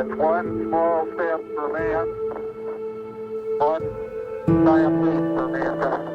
It's one small step for man, one giant leap for mankind.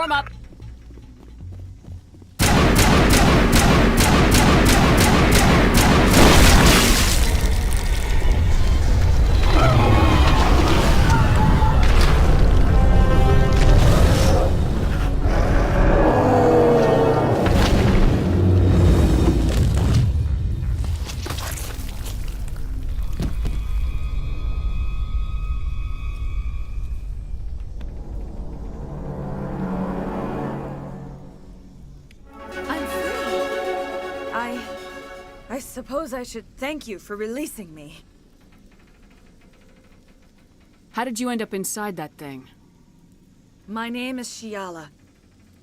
Form up! I suppose I should thank you for releasing me. How did you end up inside that thing? My name is Shiala.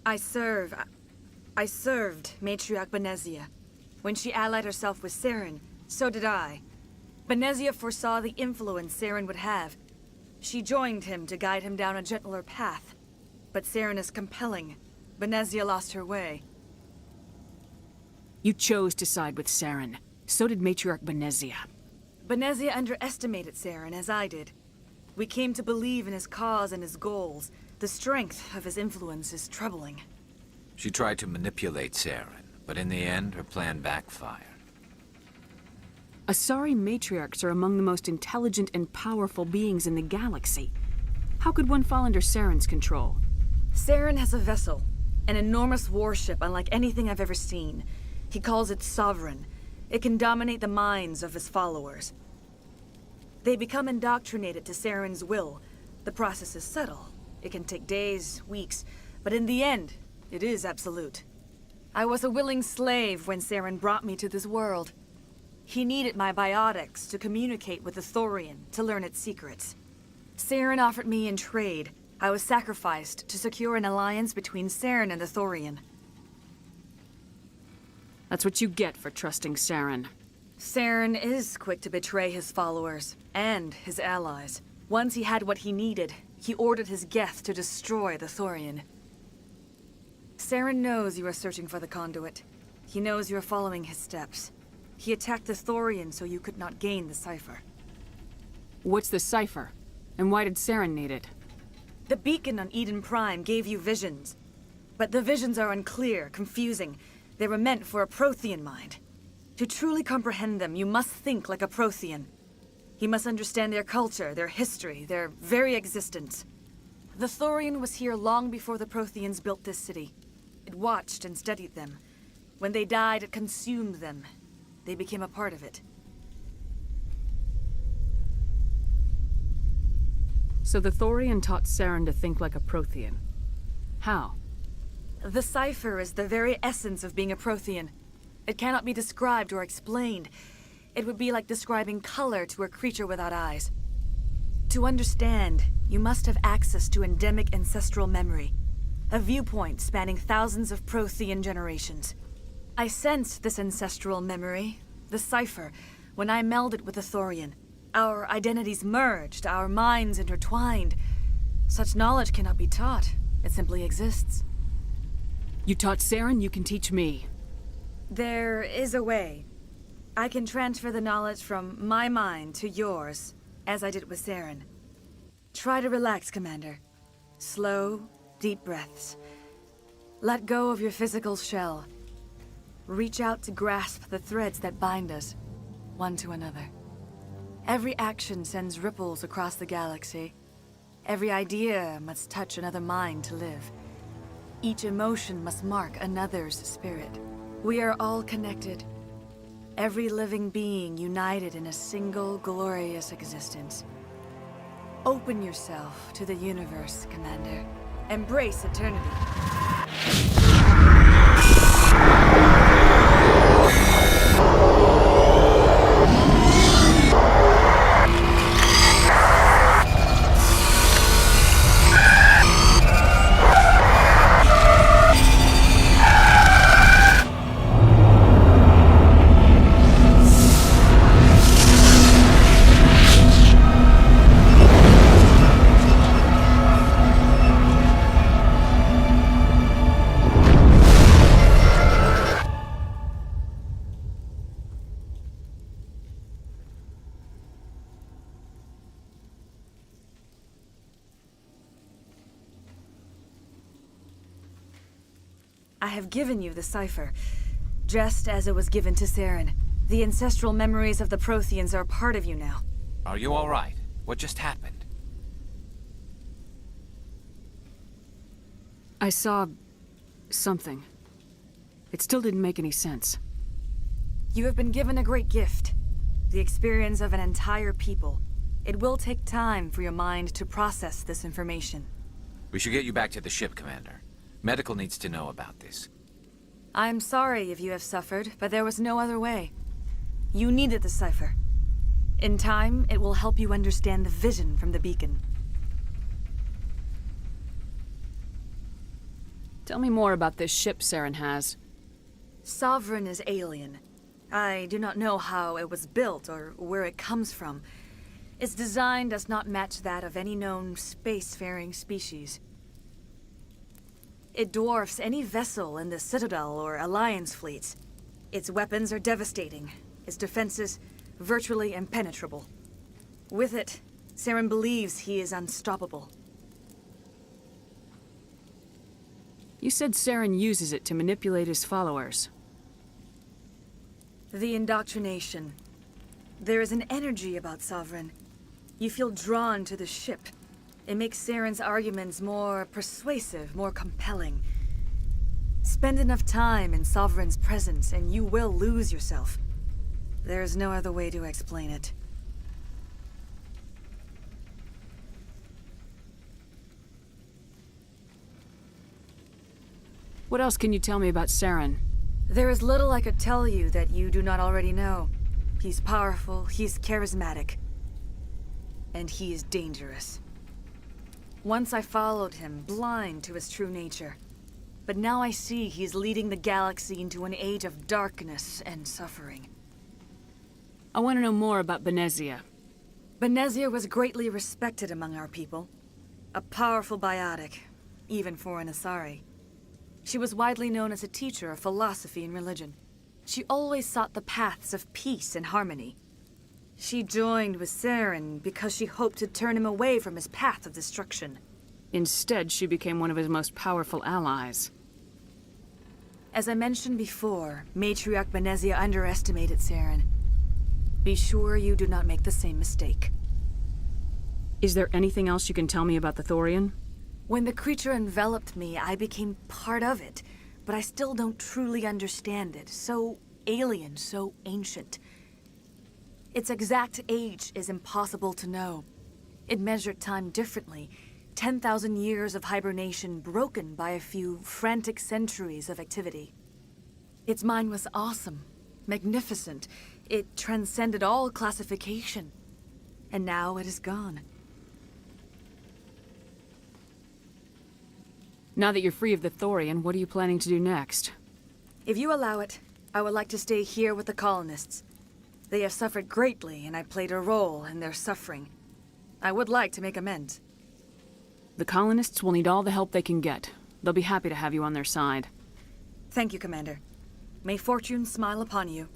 I served Matriarch Benezia. When she allied herself with Saren, so did I. Benezia foresaw the influence Saren would have. She joined him to guide him down a gentler path. But Saren is compelling. Benezia lost her way. You chose to side with Saren. So did Matriarch Benezia. Benezia underestimated Saren, as I did. We came to believe in his cause and his goals. The strength of his influence is troubling. She tried to manipulate Saren, but in the end, her plan backfired. Asari matriarchs are among the most intelligent and powerful beings in the galaxy. How could one fall under Saren's control? Saren has a vessel, an enormous warship unlike anything I've ever seen. He calls it Sovereign. It can dominate the minds of his followers. They become indoctrinated to Saren's will. The process is subtle. It can take days, weeks, but in the end, it is absolute. I was a willing slave when Saren brought me to this world. He needed my biotics to communicate with the Turian, to learn its secrets. Saren offered me in trade. I was sacrificed to secure an alliance between Saren and the Turian. That's what you get for trusting Saren. Saren is quick to betray his followers, and his allies. Once he had what he needed, he ordered his Geth to destroy the Turian. Saren knows you are searching for the conduit. He knows you are following his steps. He attacked the Turian so you could not gain the cipher. What's the cipher? And why did Saren need it? The beacon on Eden Prime gave you visions. But the visions are unclear, confusing. They were meant for a Prothean mind. To truly comprehend them, you must think like a Prothean. You must understand their culture, their history, their very existence. The Turian was here long before the Protheans built this city. It watched and studied them. When they died, it consumed them. They became a part of it. So the Turian taught Saren to think like a Prothean. How? The cipher is the very essence of being a Prothean. It cannot be described or explained. It would be like describing color to a creature without eyes. To understand, you must have access to endemic ancestral memory, a viewpoint spanning thousands of Prothean generations. I sensed this ancestral memory, the cipher, when I melded with the Turian. Our identities merged, our minds intertwined. Such knowledge cannot be taught. It simply exists. You taught Saren, you can teach me. There is a way. I can transfer the knowledge from my mind to yours, as I did with Saren. Try to relax, Commander. Slow, deep breaths. Let go of your physical shell. Reach out to grasp the threads that bind us, one to another. Every action sends ripples across the galaxy. Every idea must touch another mind to live. Each emotion must mark another's spirit. We are all connected. Every living being united in a single glorious existence. Open yourself to the universe, Commander. Embrace eternity. I have given you the cipher, just as it was given to Saren. The ancestral memories of the Protheans are a part of you now. Are you all right? What just happened? I saw... something. It still didn't make any sense. You have been given a great gift. The experience of an entire people. It will take time for your mind to process this information. We should get you back to the ship, Commander. Medical needs to know about this. I'm sorry if you have suffered, but there was no other way. You needed the cipher. In time, it will help you understand the vision from the beacon. Tell me more about this ship Saren has. Sovereign is alien. I do not know how it was built or where it comes from. Its design does not match that of any known spacefaring species. It dwarfs any vessel in the Citadel or Alliance fleets. Its weapons are devastating. Its defenses virtually impenetrable. With it, Saren believes he is unstoppable. You said Saren uses it to manipulate his followers. The indoctrination. There is an energy about Sovereign. You feel drawn to the ship. It makes Saren's arguments more persuasive, more compelling. Spend enough time in Sovereign's presence and you will lose yourself. There is no other way to explain it. What else can you tell me about Saren? There is little I could tell you that you do not already know. He's powerful, he's charismatic, and he is dangerous. Once I followed him, blind to his true nature. But now I see he's leading the galaxy into an age of darkness and suffering. I want to know more about Benezia. Benezia was greatly respected among our people. A powerful biotic, even for an Asari. She was widely known as a teacher of philosophy and religion. She always sought the paths of peace and harmony. She joined with Saren because she hoped to turn him away from his path of destruction. Instead, she became one of his most powerful allies. As I mentioned before, Matriarch Benezia underestimated Saren. Be sure you do not make the same mistake. Is there anything else you can tell me about the Thorian? When the creature enveloped me, I became part of it, but I still don't truly understand it. So alien, so ancient. Its exact age is impossible to know. It measured time differently. 10,000 years of hibernation broken by a few frantic centuries of activity. Its mind was awesome, magnificent. It transcended all classification. And now it is gone. Now that you're free of the Thorian, what are you planning to do next? If you allow it, I would like to stay here with the colonists. They have suffered greatly, and I played a role in their suffering. I would like to make amends. The colonists will need all the help they can get. They'll be happy to have you on their side. Thank you, Commander. May fortune smile upon you.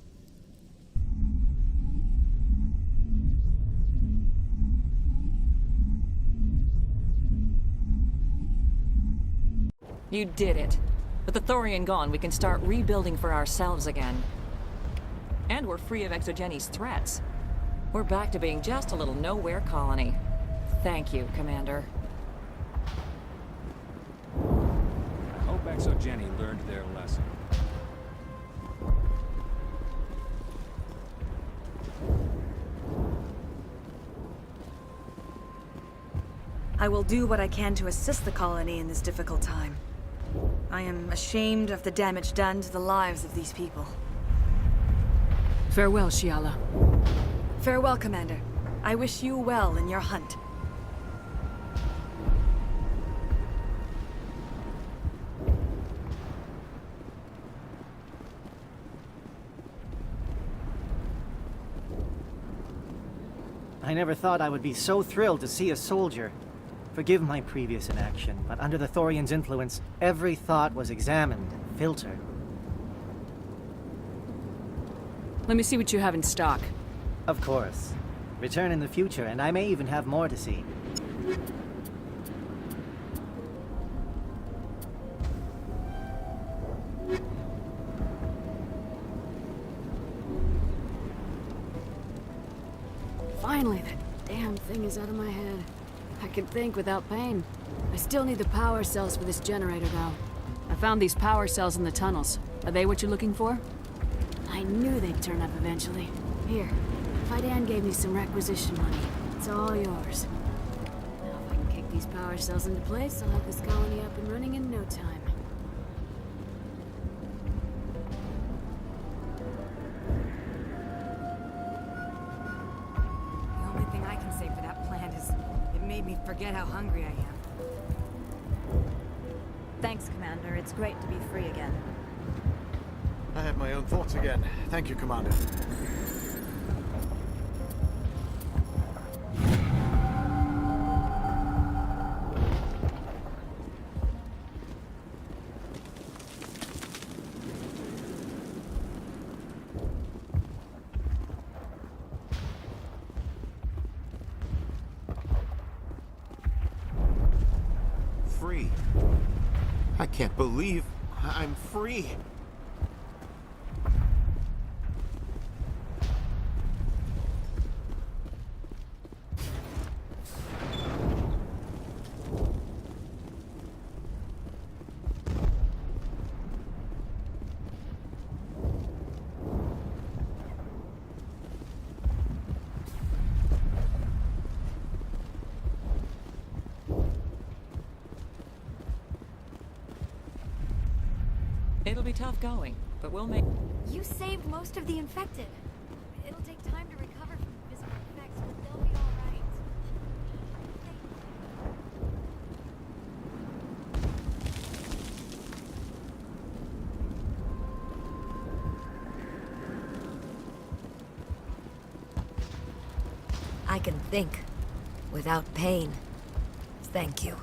You did it. With the Thorian gone, we can start rebuilding for ourselves again. And we're free of Exogeni's threats. We're back to being just a little nowhere colony. Thank you, Commander. I hope Exogeni learned their lesson. I will do what I can to assist the colony in this difficult time. I am ashamed of the damage done to the lives of these people. Farewell, Shiala. Farewell, Commander. I wish you well in your hunt. I never thought I would be so thrilled to see a soldier. Forgive my previous inaction, but under the Thorian's influence, every thought was examined and filtered. Let me see what you have in stock. Of course. Return in the future, and I may even have more to see. Finally, that damn thing is out of my head. I can think without pain. I still need the power cells for this generator, though. I found these power cells in the tunnels. Are they what you're looking for? I knew they'd turn up eventually. Here, Fidan gave me some requisition money. It's all yours. Now, if I can kick these power cells into place, I'll have this colony up and running in no time. The only thing I can say for that plant is it made me forget how hungry I am. Thanks, Commander. It's great to be free again. I have my own thoughts again. Thank you, Commander. Free. I can't believe I'm free. It'll be tough going, but we'll make... You saved most of the infected. It'll take time to recover from the physical effects, but they'll be all right. I can think without pain. Thank you.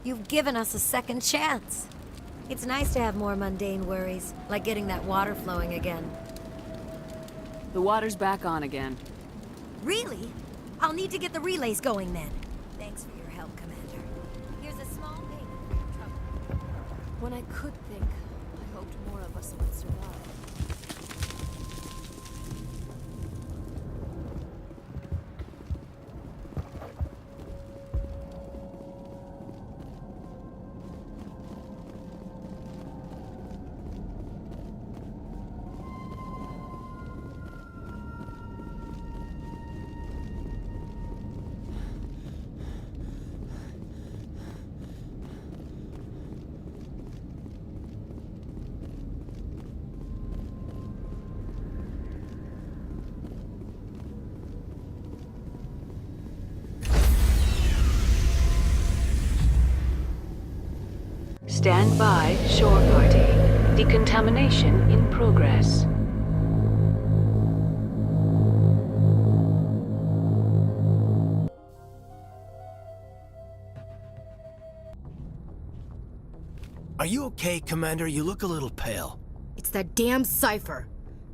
You've given us a second chance. It's nice to have more mundane worries, like getting that water flowing again. The water's back on again. Really? I'll need to get the relays going then. Thanks for your help, Commander. Here's a small payment for your trouble. When I could think, I hoped more of us would survive. Stand by, shore party. Decontamination in progress. Are you okay, Commander? You look a little pale. It's that damn cipher.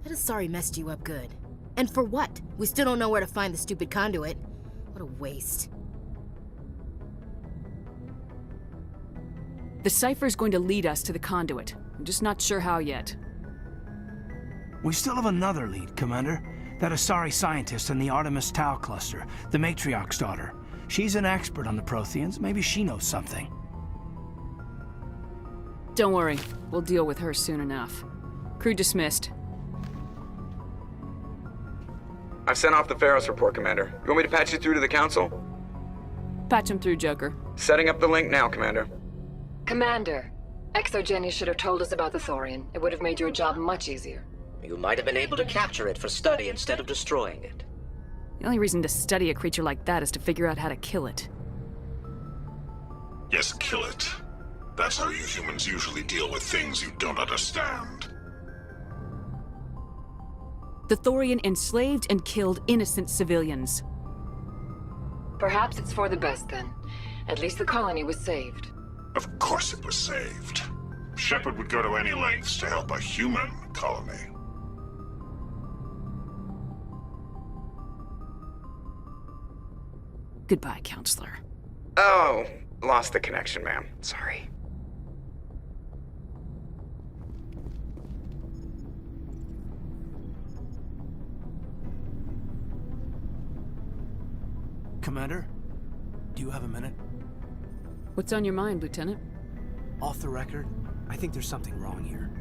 That Asari messed you up good. And for what? We still don't know where to find the stupid conduit. What a waste. The cipher's going to lead us to the conduit. I'm just not sure how yet. We still have another lead, Commander. That Asari scientist in the Artemis Tau cluster, the Matriarch's daughter. She's an expert on the Protheans. Maybe she knows something. Don't worry. We'll deal with her soon enough. Crew dismissed. I've sent off the Pharos report, Commander. You want me to patch you through to the Council? Patch him through, Joker. Setting up the link now, Commander. Commander, Exogeny should have told us about the Thorian. It would have made your job much easier. You might have been able to capture it for study instead of destroying it. The only reason to study a creature like that is to figure out how to kill it. Yes, kill it. That's how you humans usually deal with things you don't understand. The Thorian enslaved and killed innocent civilians. Perhaps it's for the best then. At least the colony was saved. Of course it was saved. Sheppard would go to any lengths to help a human colony. Goodbye, Counselor. Oh, lost the connection, ma'am. Sorry. Commander, do you have a minute? What's on your mind, Lieutenant? Off the record, I think there's something wrong here.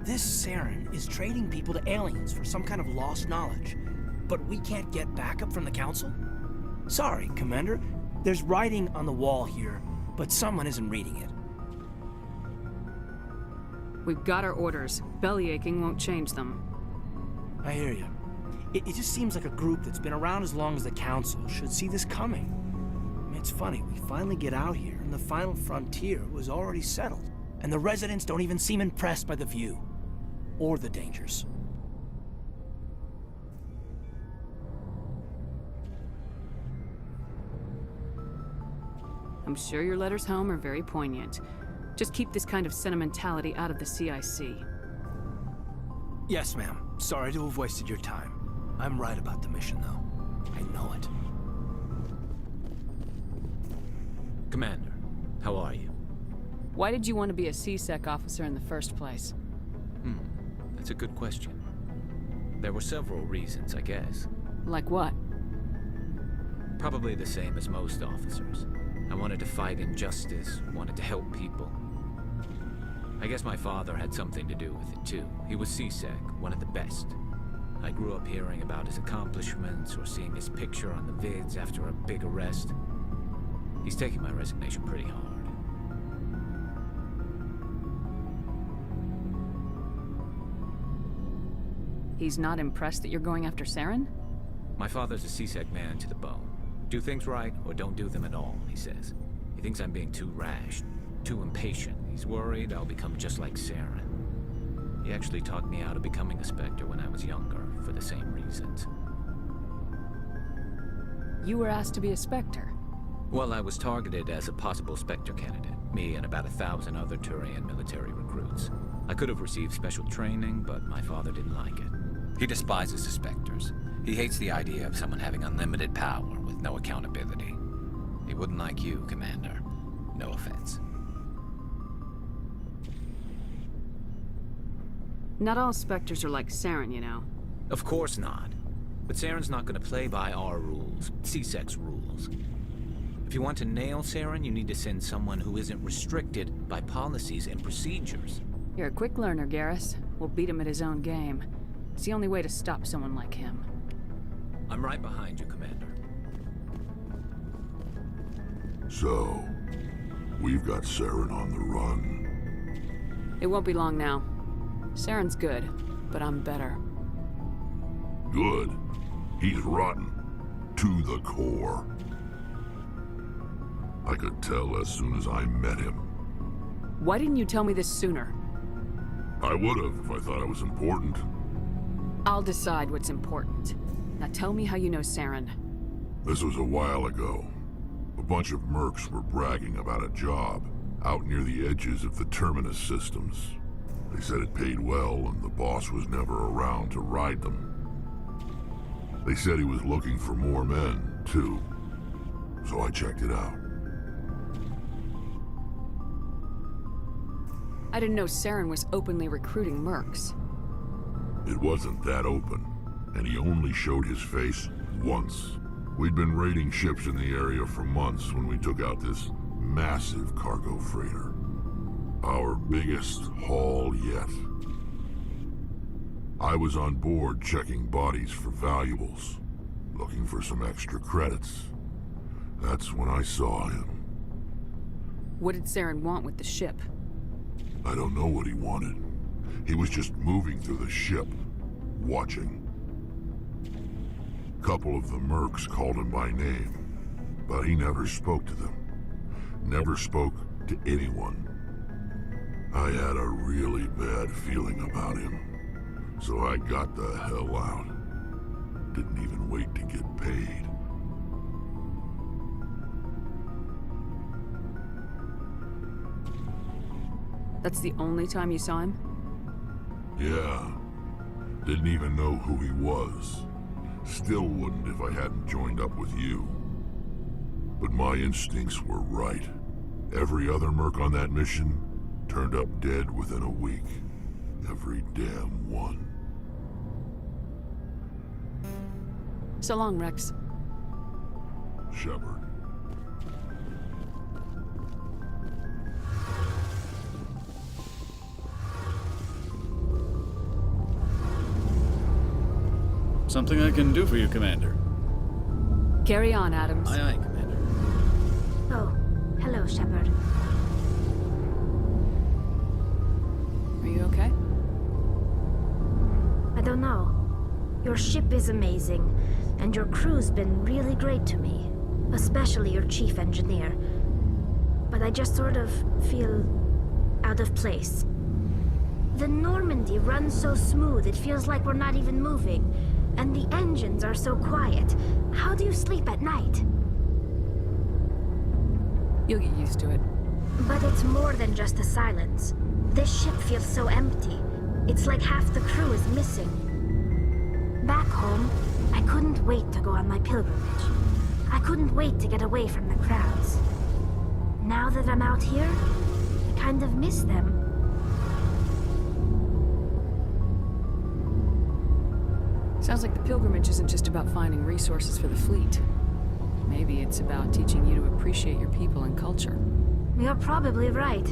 This Saren is trading people to aliens for some kind of lost knowledge, but we can't get backup from the Council? Sorry, Commander. There's writing on the wall here, but someone isn't reading it. We've got our orders. Belly aching won't change them. I hear you. It just seems like a group that's been around as long as the Council should see this coming. I mean, it's funny, we finally get out here, and the final frontier was already settled. And the residents don't even seem impressed by the view. Or the dangers. I'm sure your letters home are very poignant. Just keep this kind of sentimentality out of the CIC. Yes, ma'am. Sorry to have wasted your time. I'm right about the mission, though. I know it. Commander, how are you? Why did you want to be a C-Sec officer in the first place? That's a good question. There were several reasons, I guess. Like what? Probably the same as most officers. I wanted to fight injustice, wanted to help people. I guess my father had something to do with it too. He was C-Sec, one of the best. I grew up hearing about his accomplishments or seeing his picture on the vids after a big arrest. He's taking my resignation pretty hard. He's not impressed that you're going after Saren? My father's a C-Sec man to the bone. Do things right or don't do them at all, he says. He thinks I'm being too rash, too impatient. He's worried I'll become just like Saren. He actually talked me out of becoming a Spectre when I was younger, for the same reasons. You were asked to be a Spectre? Well, I was targeted as a possible Spectre candidate. Me and about 1,000 other Turian military recruits. I could have received special training, but my father didn't like it. He despises the Spectres. He hates the idea of someone having unlimited power with no accountability. He wouldn't like you, Commander. No offense. Not all Spectres are like Saren, you know. Of course not. But Saren's not going to play by our rules, C-Sec's rules. If you want to nail Saren, you need to send someone who isn't restricted by policies and procedures. You're a quick learner, Garrus. We'll beat him at his own game. It's the only way to stop someone like him. I'm right behind you, Commander. So, we've got Saren on the run. It won't be long now. Saren's good, but I'm better. Good. He's rotten. To the core. I could tell as soon as I met him. Why didn't you tell me this sooner? I would have if I thought it was important. I'll decide what's important. Now tell me how you know Saren. This was a while ago. A bunch of mercs were bragging about a job out near the edges of the Terminus systems. They said it paid well and the boss was never around to ride them. They said he was looking for more men, too. So I checked it out. I didn't know Saren was openly recruiting mercs. It wasn't that open, and he only showed his face once. We'd been raiding ships in the area for months when we took out this massive cargo freighter. Our biggest haul yet. I was on board checking bodies for valuables, looking for some extra credits. That's when I saw him. What did Saren want with the ship? I don't know what he wanted. He was just moving through the ship, watching. A couple of the mercs called him by name, but he never spoke to them. Never spoke to anyone. I had a really bad feeling about him, so I got the hell out. Didn't even wait to get paid. That's the only time you saw him? Yeah. Didn't even know who he was. Still wouldn't if I hadn't joined up with you. But my instincts were right. Every other merc on that mission turned up dead within a week. Every damn one. So long, Rex. Sheppard. Something I can do for you, Commander. Carry on, Adams. Aye, aye, Commander. Oh, hello, Sheppard. Are you okay? I don't know. Your ship is amazing, and your crew's been really great to me. Especially your chief engineer. But I just sort of feel out of place. The Normandy runs so smooth it feels like we're not even moving. And the engines are so quiet. How do you sleep at night? You'll get used to it. But it's more than just the silence. This ship feels so empty. It's like half the crew is missing. Back home, I couldn't wait to go on my pilgrimage. I couldn't wait to get away from the crowds. Now that I'm out here, I kind of miss them. Sounds like the pilgrimage isn't just about finding resources for the fleet. Maybe it's about teaching you to appreciate your people and culture. You're probably right.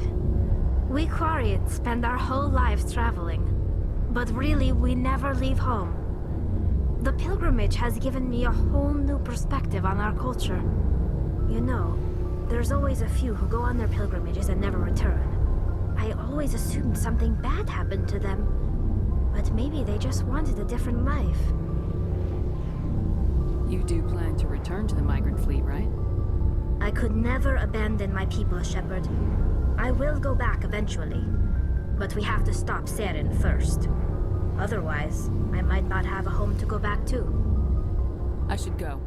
We Quarians spend our whole lives traveling. But really, we never leave home. The pilgrimage has given me a whole new perspective on our culture. You know, there's always a few who go on their pilgrimages and never return. I always assumed something bad happened to them. But maybe they just wanted a different life. You do plan to return to the migrant fleet, right? I could never abandon my people, Sheppard. I will go back eventually. But we have to stop Saren first. Otherwise, I might not have a home to go back to. I should go.